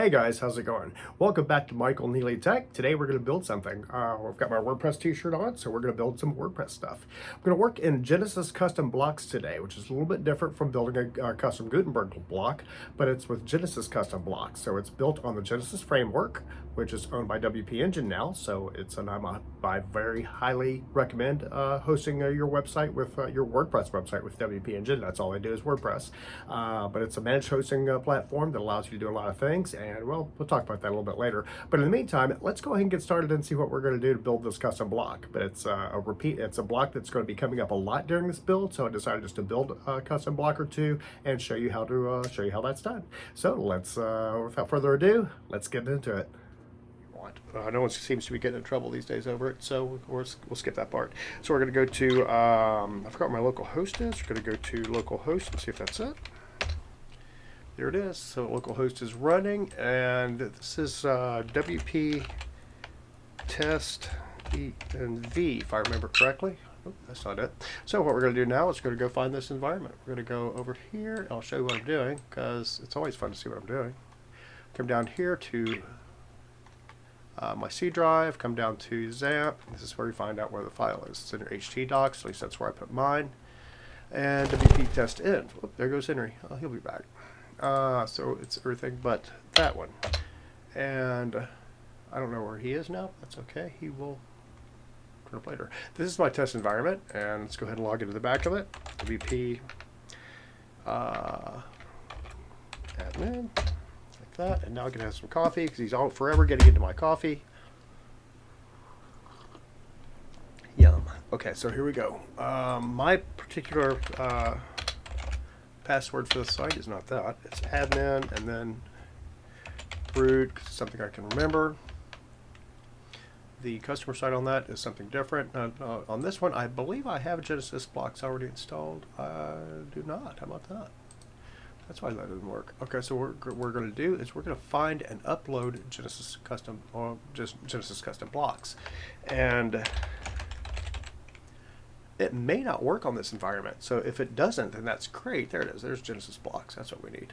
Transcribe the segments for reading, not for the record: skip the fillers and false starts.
Hey guys, how's it going? Welcome back to Michael Neely Tech. Today we're going to build something. We've got my WordPress t-shirt on, so we're going to build some WordPress stuff. I'm going to work in Genesis custom blocks today, which is a little bit different from building a custom Gutenberg block, but it's with Genesis custom blocks. So it's built on the Genesis framework, which is owned by WP Engine now. So I very highly recommend hosting your website with your WordPress website with WP Engine. That's all I do is WordPress. But it's a managed hosting platform that allows you to do a lot of things. And well, we'll talk about that a little bit later. But in the meantime, let's go ahead and get started and see what we're going to do to build this custom block. But it's it's a block that's going to be coming up a lot during this build. So I decided just to build a custom block or two and show you how that's done. So let's, without further ado, let's get into it. No one seems to be getting in trouble these days over it, so we'll skip that part. So we're going to go to, I forgot where my local host is. We're going to go to localhost and see if that's it. There it is. So localhost is running, and this is WP test E and V, if I remember correctly. Oh, that's not it. So what we're going to do now is we're going to go find this environment. We're going to go over here. I'll show you what I'm doing, because it's always fun to see what I'm doing. Come down here to my C drive, come down to XAMPP. This is where you find out where the file is. It's in your HT docs, at least that's where I put mine. And WP test end. Whoop, there goes Henry. Oh, he'll be back. So it's everything but that one. And I don't know where he is now. That's okay. He will turn up later. This is my test environment, and let's go ahead and log into the back of it. WP admin. That, and now I can have some coffee because he's all forever getting into my coffee. Yum. Okay, so here we go. My particular password for the site is not that. It's admin and then root, because it's something I can remember. The customer site on that is something different. On this one, I believe I have Genesis blocks already installed. I do not. How about that? That's why that doesn't work. Okay, so what we're going to do is we're going to find and upload Genesis custom, or just Genesis custom blocks, and it may not work on this environment. So if it doesn't, then that's great. There it is. There's Genesis blocks. That's what we need.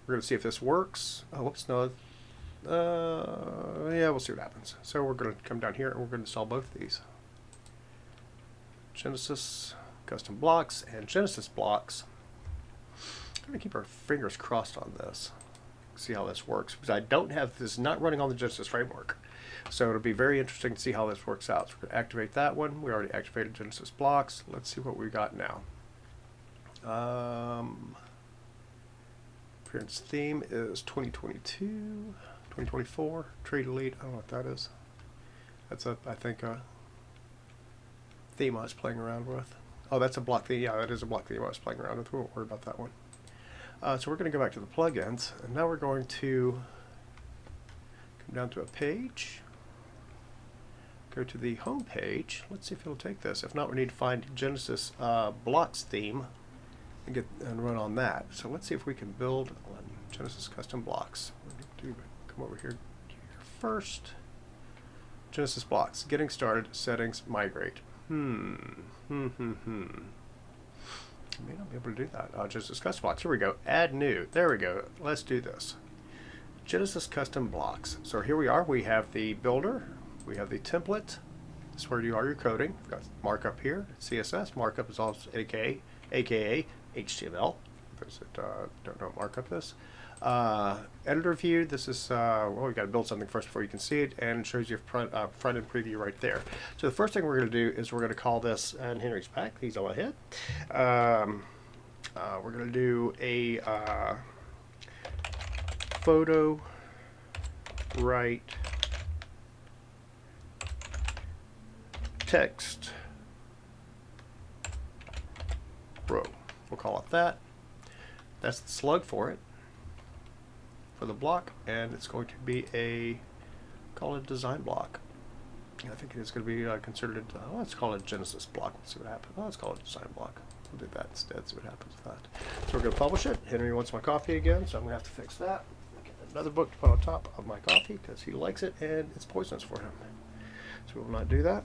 We're going to see if this works. Oh, whoops, no. Yeah, we'll see what happens. So we're going to come down here and we're going to install both of these. Genesis custom blocks and Genesis blocks. I'm going to keep our fingers crossed on this, see how this works, because I don't have this not running on the Genesis framework. So it'll be very interesting to see how this works out. So we're going to activate that one. We already activated Genesis blocks. Let's see what we got now. Appearance theme is 2022, 2024, tree delete. I don't know what that is. That's I think a theme I was playing around with. Oh, that's a block theme. Yeah, that is a block theme I was playing around with. We won't worry about that one. So we're going to go back to the plugins, and now we're going to come down to a page, go to the home page. Let's see if it'll take this. If not, we need to find Genesis blocks theme and run on that. So let's see if we can build on Genesis custom blocks. We're going to come over here first. Genesis blocks, getting started, settings, migrate. I may not be able to do that. Genesis custom blocks. Here we go. Add new. There we go. Let's do this. Genesis custom blocks. So here we are. We have the builder. We have the template. This is where you are your coding. We've got markup here. CSS. Markup is also aka HTML. For those that don't know what markup is. Editor view. This is well, we've got to build something first before you can see it, and it shows you front end preview right there. So the first thing we're going to do is we're going to call this, and Henry's back. He's on ahead. We're going to do a photo right text row. We'll call it that. That's the slug for it, for the block, and it's going to be a, call it design block. I think it's going to be considered, let's call it Genesis block. Let's see what happens. Let's call it design block. We'll do that instead, see what happens with that. So we're going to publish it. Henry wants my coffee again, so I'm going to have to fix that. Get another book to put on top of my coffee because he likes it and it's poisonous for him. So we will not do that.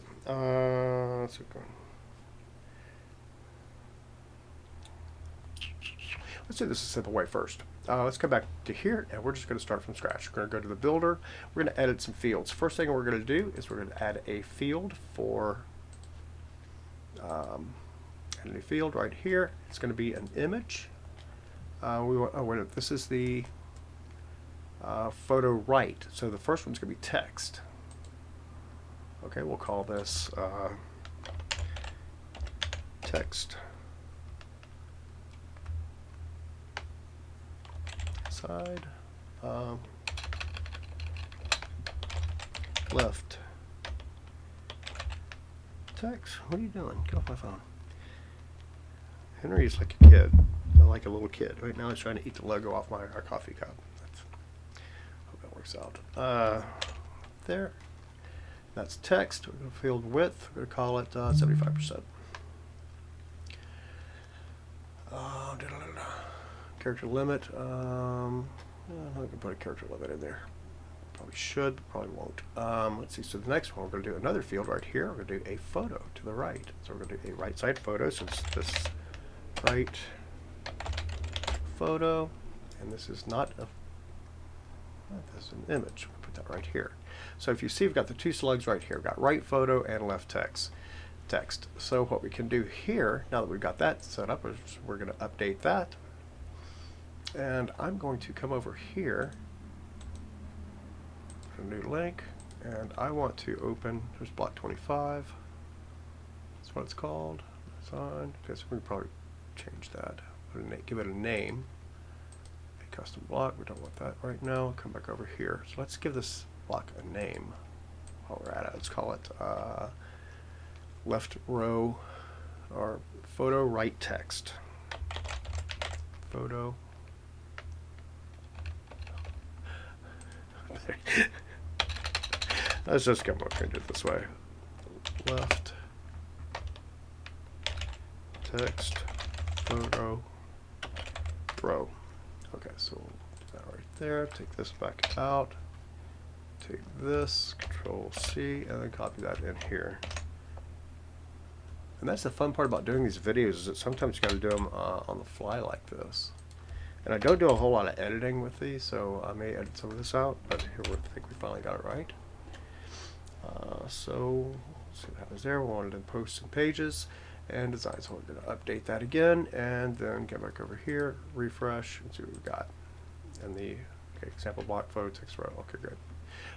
Let's do this a simple way first. Let's come back to here, and we're just going to start from scratch. We're going to go to the builder. We're going to edit some fields. First thing we're going to do is we're going to add a field for add a new field right here. It's going to be an image. This is the photo right. So the first one's going to be text. Okay, we'll call this text. Side, left, text. What are you doing? Get off my phone. Henry's like a kid, like a little kid. Right now he's trying to eat the logo off our coffee cup. Hope that works out. There. That's text. We're going to field width. We're going to call it 75%. Character limit. I'm not going to put a character limit in there. Probably should, but probably won't. Let's see. So the next one, we're going to do another field right here. We're going to do a photo to the right. So we're going to do a right side photo. So it's this right photo, and this is not a. This is an image. We'll put that right here. So if you see, we've got the two slugs right here. We've got right photo and left text. So what we can do here, now that we've got that set up, is we're going to update that. And I'm going to come over here, a new link, and I want to open, there's block 25. That's what it's called. Design. Okay, so we can probably change that. Give it a name. A custom block. We don't want that right now. Come back over here. So let's give this block a name while we're at it. Let's call it left row or photo right text. Photo. Let's just come over and do it this way. Left text photo row. Okay, so we'll do that right there. Take this back out. Take this, Control C, and then copy that in here. And that's the fun part about doing these videos, is that sometimes you got to do them on the fly like this. And I don't do a whole lot of editing with these, so I may edit some of this out, but here I think we finally got it right. So let's see what happens there. We wanted to post some pages and design, so we're going to update that again, and then get back over here, refresh, and see what we've got. And the example block photo text row. Okay, good.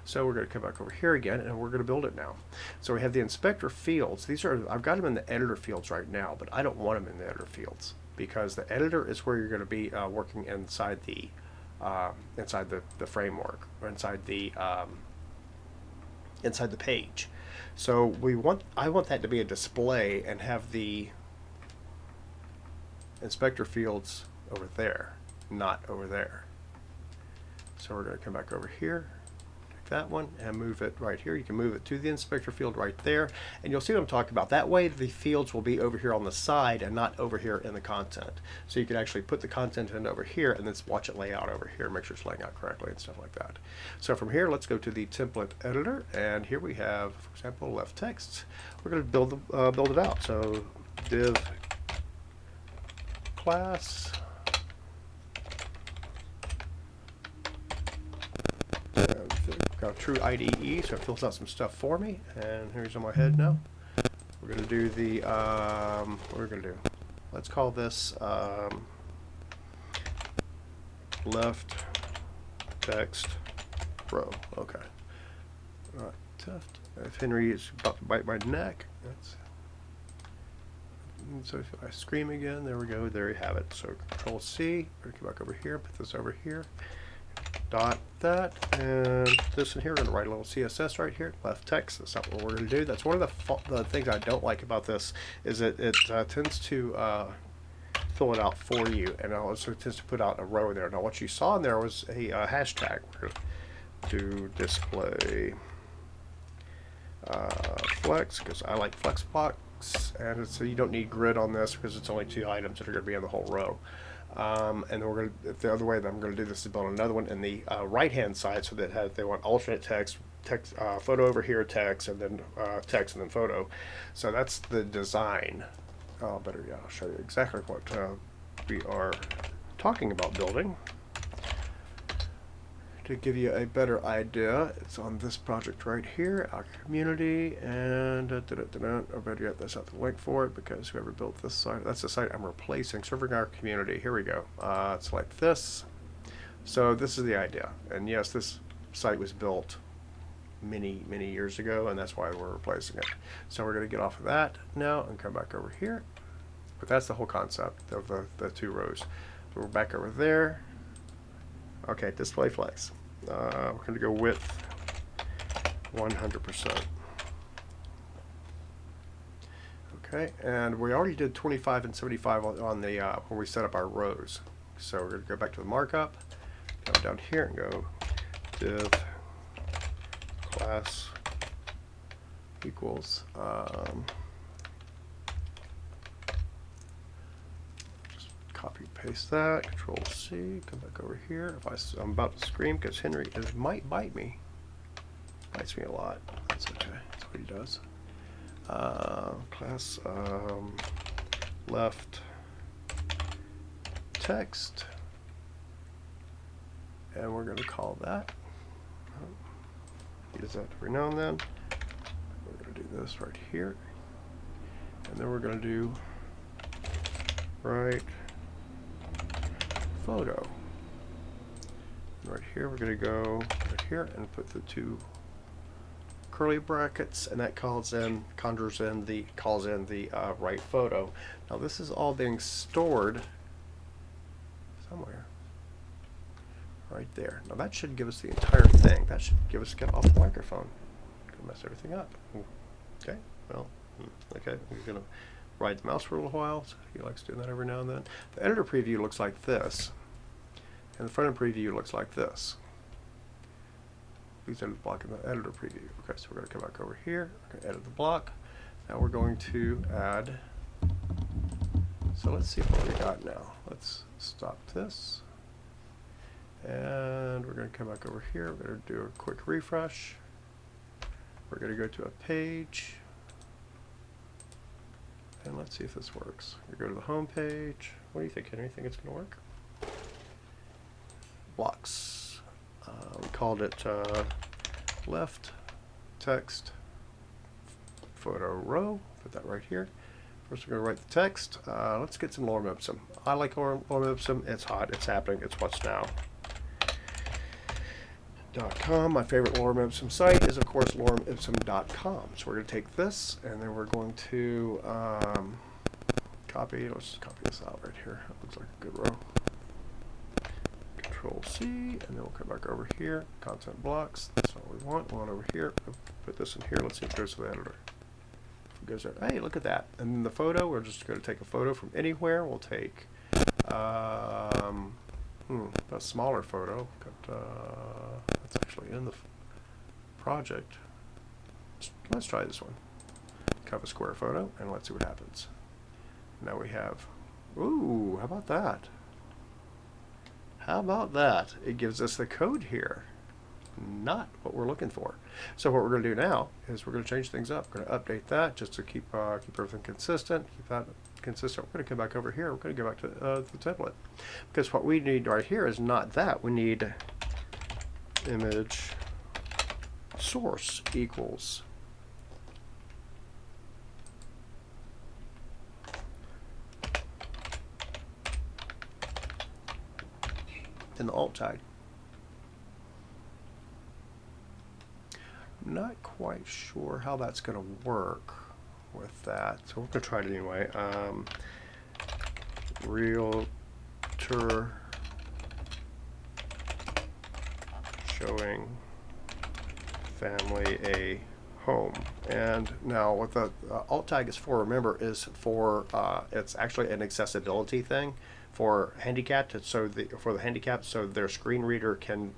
So we're going to come back over here again, and we're going to build it now. So we have the inspector fields. These are, I've got them in the editor fields right now, but I don't want them in the editor fields, because the editor is where you're going to be working inside the framework, or inside the page. So I want that to be a display and have the inspector fields over there, not over there. So we're going to come back over here, take that one, and move it right here. You can move it to the inspector field right there, and you'll see what I'm talking about. That way the fields will be over here on the side and not over here in the content. So you can actually put the content in over here and then watch it lay out over here, make sure it's laying out correctly and stuff like that. So from here, let's go to the template editor, and here we have, for example, left text. We're going to build it out. So div class. Got a true IDE, so it fills out some stuff for me. And here's on my head now. We're going to do the, what we're going to do? Let's call this left text row. Okay. All right, Tuft. If Henry is about to bite my neck, so if I scream again, there we go. There you have it. So Control C. We're going to come back over here, put this over here. Dot that, and this in here, we're going to write a little CSS right here, left text. That's not what we're going to do. That's one of the things I don't like about this, is that it tends to fill it out for you, and it also tends to put out a row there. Now what you saw in there was a hashtag. We're going to do display flex, because I like flex box, and so you don't need grid on this because it's only 2 items that are going to be in the whole row. And then we're going to, the other way that I'm going to do this is build another one in the right hand side, so that they want alternate text, photo over here, text, and then text, and then photo. So that's the design. I'll show you exactly what we are talking about building. To give you a better idea, it's on this project right here, our community, and or better yet, that's not the link for it because whoever built this site, that's the site I'm replacing, serving our community. Here we go. It's like this. So this is the idea, and yes, this site was built many years ago, and that's why we're replacing it. So we're going to get off of that now and come back over here. But that's the whole concept of the two rows. We're back over there. Okay, display flex. We're going to go width 100%. Okay, and we already did 25 and 75 on the when we set up our rows. So we're going to go back to the markup, come down here and go div class equals just copy paste that, Control C, come back over here. If I'm about to scream because Henry might bite me. Bites me a lot. That's okay. That's what he does. Class left text, and we're going to call that. Use that every now and then. We're going to do this right here, and then we're going to do right photo. And right here, we're going to go right here and put the two curly brackets, and that calls in the right photo. Now this is all being stored somewhere right there. Now that should give us the entire thing. That should give us get off the microphone. Gonna mess everything up. Okay, well, okay, we're gonna ride the mouse for a little while. So he likes doing that every now and then. The editor preview looks like this, and the front end preview looks like this. Please edit the block in the editor preview. Okay, so we're going to come back over here. We're going to edit the block. Now we're going to add. So let's see what we got now. Let's stop this. And we're going to come back over here. We're going to do a quick refresh. We're going to go to a page. And let's see if this works. We go to the home page. What do you think, Henry? Think it's going to work? Blocks. We called it left text photo row. Put that right here. First we're going to write the text. Let's get some lorem ipsum. I like lorem ipsum. It's hot. It's happening. It's what's now. .com. My favorite lorem ipsum site is, of course, loremipsum.com. So we're going to take this, and then we're going to copy. Let's just copy this out right here. That looks like a good row. Control C, and then we'll come back over here. Content blocks. That's what we want. We want over here. Put this in here. Let's see if it goes to the editor. If it goes there, hey, look at that. And then the photo, we're just going to take a photo from anywhere. We'll take a smaller photo. That's actually in the project. Let's try this one. Cut a square photo, and let's see what happens. Now we have, ooh, how about that? How about that? It gives us the code here. Not what we're looking for. So what we're going to do now is we're going to change things up. We're going to update that just to keep everything consistent. Keep that consistent. We're going to come back over here. We're going to go back to the template. Because what we need right here is not that. We need image source equals in the alt tag. I'm not quite sure how that's going to work with that, so we're going to try it anyway. Realtor showing family a home. And now what the alt tag is for, remember, is for it's actually an accessibility thing for handicapped, for the handicapped, so their screen reader can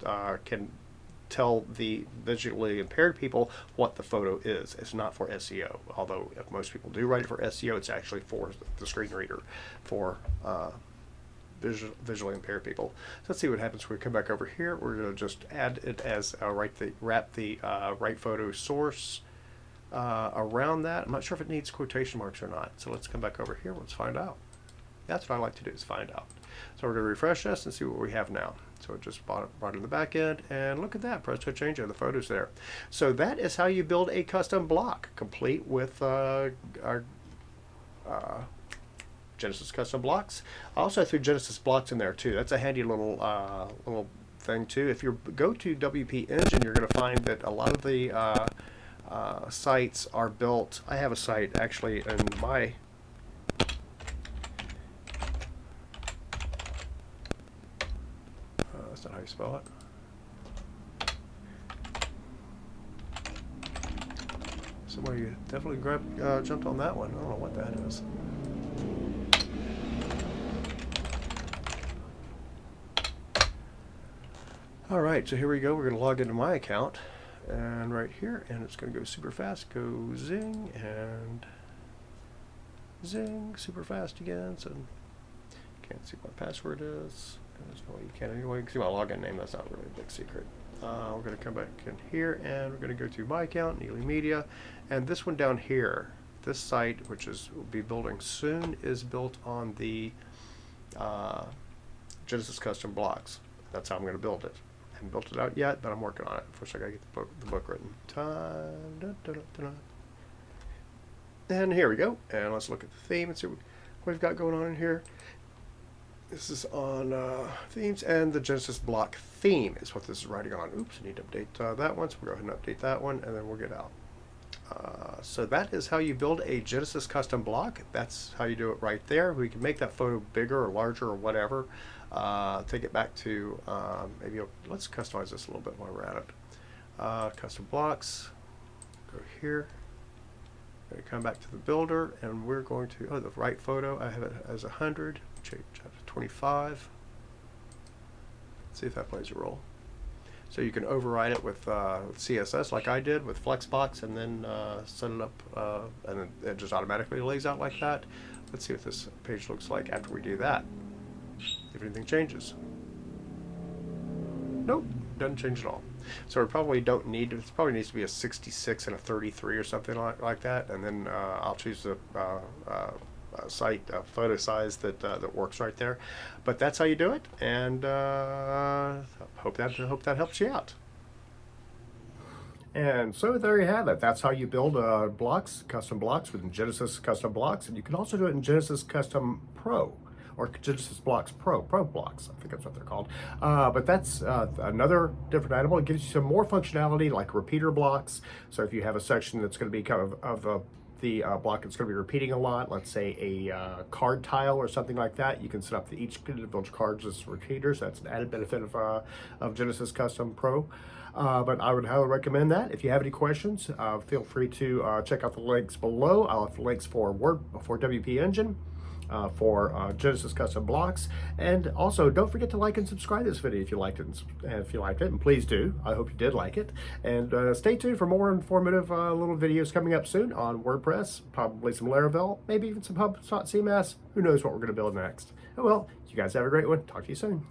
tell the visually impaired people what the photo is. It's not for SEO, although if most people do write it for SEO, it's actually for the screen reader for visually impaired people. So let's see what happens when we come back over here. We're going to just add it as wrap the right photo source around that. I'm not sure if it needs quotation marks or not. So let's come back over here. Let's find out. That's what I like to do, is find out. So we're going to refresh this and see what we have now. So it just brought it in the back end, and look at that, presto change, the photos there. So that is how you build a custom block, complete with our Genesis custom blocks. I also threw Genesis blocks in there too. That's a handy little thing too. If you go to WP Engine, you're going to find that a lot of the sites are built. I have a site actually in my that's not how you spell it. Somebody definitely jumped on that one. I don't know what that is. All right, so here we go. We're going to log into my account, and right here, and it's going to go super fast. Go zing and zing, super fast again. So can't see what my password is. There's no way you can anyway. You can see my login name. That's not really a big secret. We're going to come back in here, and we're going to go to my account, Neely Media, and this one down here, this site, which will be building soon, is built on the Genesis custom blocks. That's how I'm going to build it. I haven't built it out yet, but I'm working on it. First, I got to get the book written. And here we go. And let's look at the theme and see what we've got going on in here. This is on themes, and the Genesis block theme is what this is writing on. Oops, I need to update that one, so we'll go ahead and update that one, and then we'll get out. So that is how you build a Genesis custom block. That's how you do it right there. We can make that photo bigger or larger or whatever. Take it back to let's customize this a little bit while we're at it. Custom blocks. Go here. Going to come back to the builder, and we're going to the right photo. I have it as 100. Change that to 25. Let's see if that plays a role. So you can override it with CSS like I did with Flexbox, and then set it up, and then it just automatically lays out like that. Let's see what this page looks like after we do that. If anything changes. Nope, doesn't change at all. So we probably don't need it. Probably needs to be a 66 and a 33 or something like that, and then I'll choose the site photo size that works right there. But that's how you do it, and hope that helps you out. And so there you have it. That's how you build blocks, custom blocks within Genesis custom blocks, and you can also do it in Genesis Custom Pro, or Genesis Blocks Pro blocks, I think that's what they're called. But that's another different animal. It gives you some more functionality like repeater blocks. So if you have a section that's going to be kind of the block that's going to be repeating a lot, let's say a card tile or something like that, you can set up each individual cards as repeaters. That's an added benefit of Genesis Custom Pro. But I would highly recommend that. If you have any questions, feel free to check out the links below. I'll have links for WP Engine, for Genesis custom blocks, and also don't forget to like and subscribe to this video if you liked it, and please do. I hope you did like it, and stay tuned for more informative little videos coming up soon on WordPress, probably some Laravel, maybe even some HubSpot CMS. Who knows what we're going to build next. Oh well, you guys have a great one. Talk to you soon.